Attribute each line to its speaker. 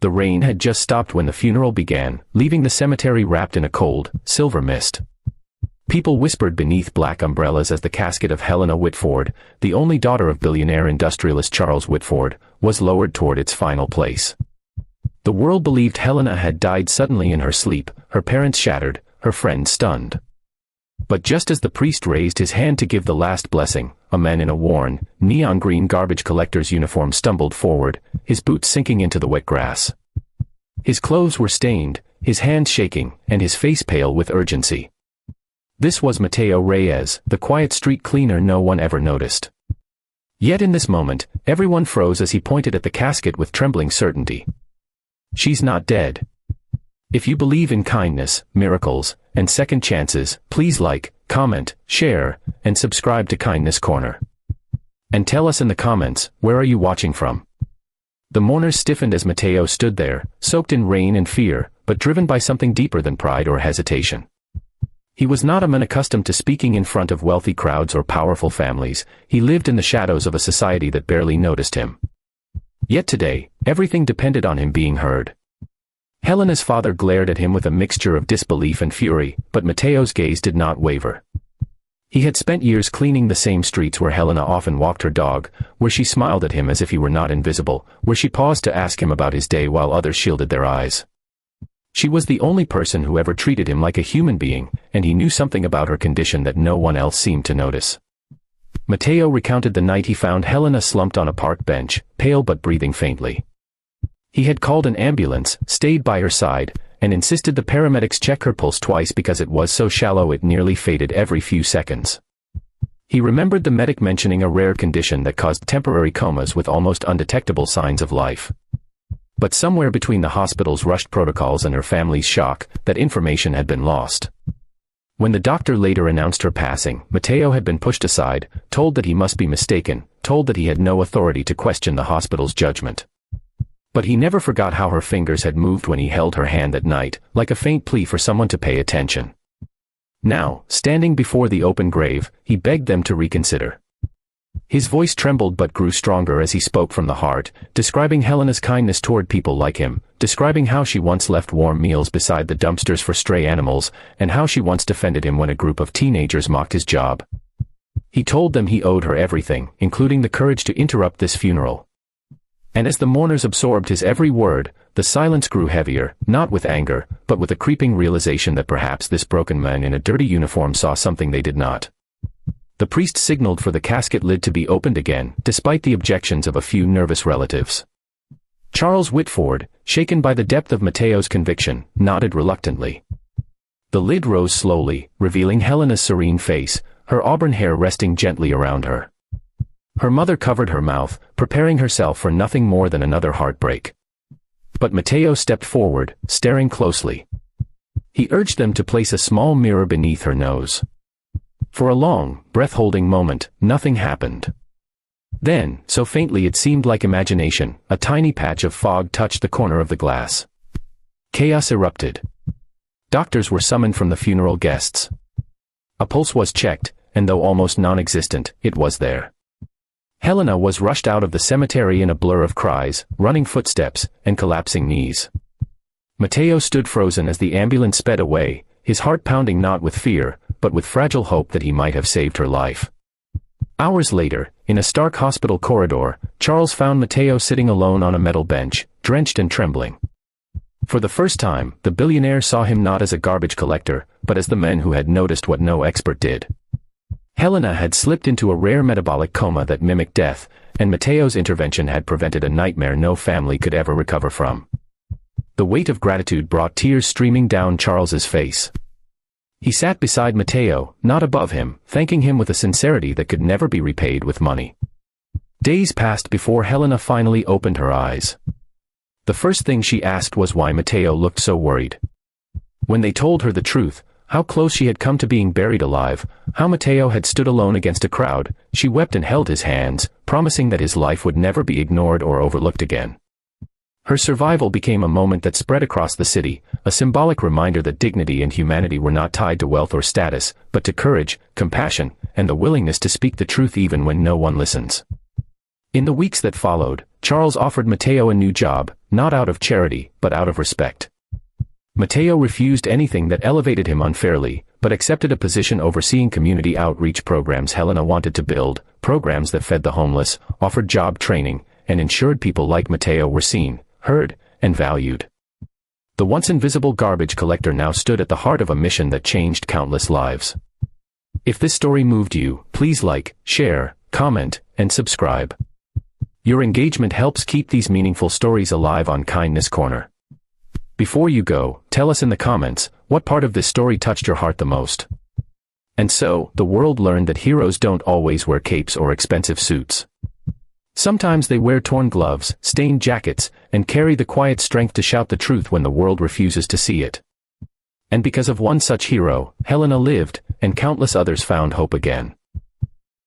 Speaker 1: The rain had just stopped when the funeral began, leaving the cemetery wrapped in a cold, silver mist. People whispered beneath black umbrellas as the casket of Helena Whitford, the only daughter of billionaire industrialist Charles Whitford, was lowered toward its final place. The world believed Helena had died suddenly in her sleep, her parents shattered, her friends stunned. But just as the priest raised his hand to give the last blessing, a man in a worn, neon-green garbage collector's uniform stumbled forward, his boots sinking into the wet grass. His clothes were stained, his hands shaking, and his face pale with urgency. This was Mateo Reyes, the quiet street cleaner no one ever noticed. Yet in this moment, everyone froze as he pointed at the casket with trembling certainty. "She's not dead." If you believe in kindness, miracles, and second chances, please like, comment, share, and subscribe to Kindness Corner. And tell us in the comments, where are you watching from? The mourners stiffened as Mateo stood there, soaked in rain and fear, but driven by something deeper than pride or hesitation. He was not a man accustomed to speaking in front of wealthy crowds or powerful families. He lived in the shadows of a society that barely noticed him. Yet today, everything depended on him being heard. Helena's father glared at him with a mixture of disbelief and fury, but Mateo's gaze did not waver. He had spent years cleaning the same streets where Helena often walked her dog, where she smiled at him as if he were not invisible, where she paused to ask him about his day while others shielded their eyes. She was the only person who ever treated him like a human being, and he knew something about her condition that no one else seemed to notice. Mateo recounted the night he found Helena slumped on a park bench, pale but breathing faintly. He had called an ambulance, stayed by her side, and insisted the paramedics check her pulse twice because it was so shallow it nearly faded every few seconds. He remembered the medic mentioning a rare condition that caused temporary comas with almost undetectable signs of life. But somewhere between the hospital's rushed protocols and her family's shock, that information had been lost. When the doctor later announced her passing, Mateo had been pushed aside, told that he must be mistaken, told that he had no authority to question the hospital's judgment. But he never forgot how her fingers had moved when he held her hand that night, like a faint plea for someone to pay attention. Now, standing before the open grave, he begged them to reconsider. His voice trembled but grew stronger as he spoke from the heart, describing Helena's kindness toward people like him, describing how she once left warm meals beside the dumpsters for stray animals, and how she once defended him when a group of teenagers mocked his job. He told them he owed her everything, including the courage to interrupt this funeral. And as the mourners absorbed his every word, the silence grew heavier, not with anger, but with a creeping realization that perhaps this broken man in a dirty uniform saw something they did not. The priest signaled for the casket lid to be opened again, despite the objections of a few nervous relatives. Charles Whitford, shaken by the depth of Mateo's conviction, nodded reluctantly. The lid rose slowly, revealing Helena's serene face, her auburn hair resting gently around her. Her mother covered her mouth, preparing herself for nothing more than another heartbreak. But Mateo stepped forward, staring closely. He urged them to place a small mirror beneath her nose. For a long, breath-holding moment, nothing happened. Then, so faintly it seemed like imagination, a tiny patch of fog touched the corner of the glass. Chaos erupted. Doctors were summoned from the funeral guests. A pulse was checked, and though almost non-existent, it was there. Helena was rushed out of the cemetery in a blur of cries, running footsteps, and collapsing knees. Mateo stood frozen as the ambulance sped away, his heart pounding not with fear, but with fragile hope that he might have saved her life. Hours later, in a stark hospital corridor, Charles found Mateo sitting alone on a metal bench, drenched and trembling. For the first time, the billionaire saw him not as a garbage collector, but as the man who had noticed what no expert did. Helena had slipped into a rare metabolic coma that mimicked death, and Mateo's intervention had prevented a nightmare no family could ever recover from. The weight of gratitude brought tears streaming down Charles's face. He sat beside Mateo, not above him, thanking him with a sincerity that could never be repaid with money. Days passed before Helena finally opened her eyes. The first thing she asked was why Mateo looked so worried. When they told her the truth, how close she had come to being buried alive, how Mateo had stood alone against a crowd, she wept and held his hands, promising that his life would never be ignored or overlooked again. Her survival became a moment that spread across the city, a symbolic reminder that dignity and humanity were not tied to wealth or status, but to courage, compassion, and the willingness to speak the truth even when no one listens. In the weeks that followed, Charles offered Mateo a new job, not out of charity, but out of respect. Matteo refused anything that elevated him unfairly, but accepted a position overseeing community outreach programs Helena wanted to build, programs that fed the homeless, offered job training, and ensured people like Matteo were seen, heard, and valued. The once invisible garbage collector now stood at the heart of a mission that changed countless lives. If this story moved you, please like, share, comment, and subscribe. Your engagement helps keep these meaningful stories alive on Kindness Corner. Before you go, tell us in the comments, what part of this story touched your heart the most? And so, the world learned that heroes don't always wear capes or expensive suits. Sometimes they wear torn gloves, stained jackets, and carry the quiet strength to shout the truth when the world refuses to see it. And because of one such hero, Helena lived, and countless others found hope again.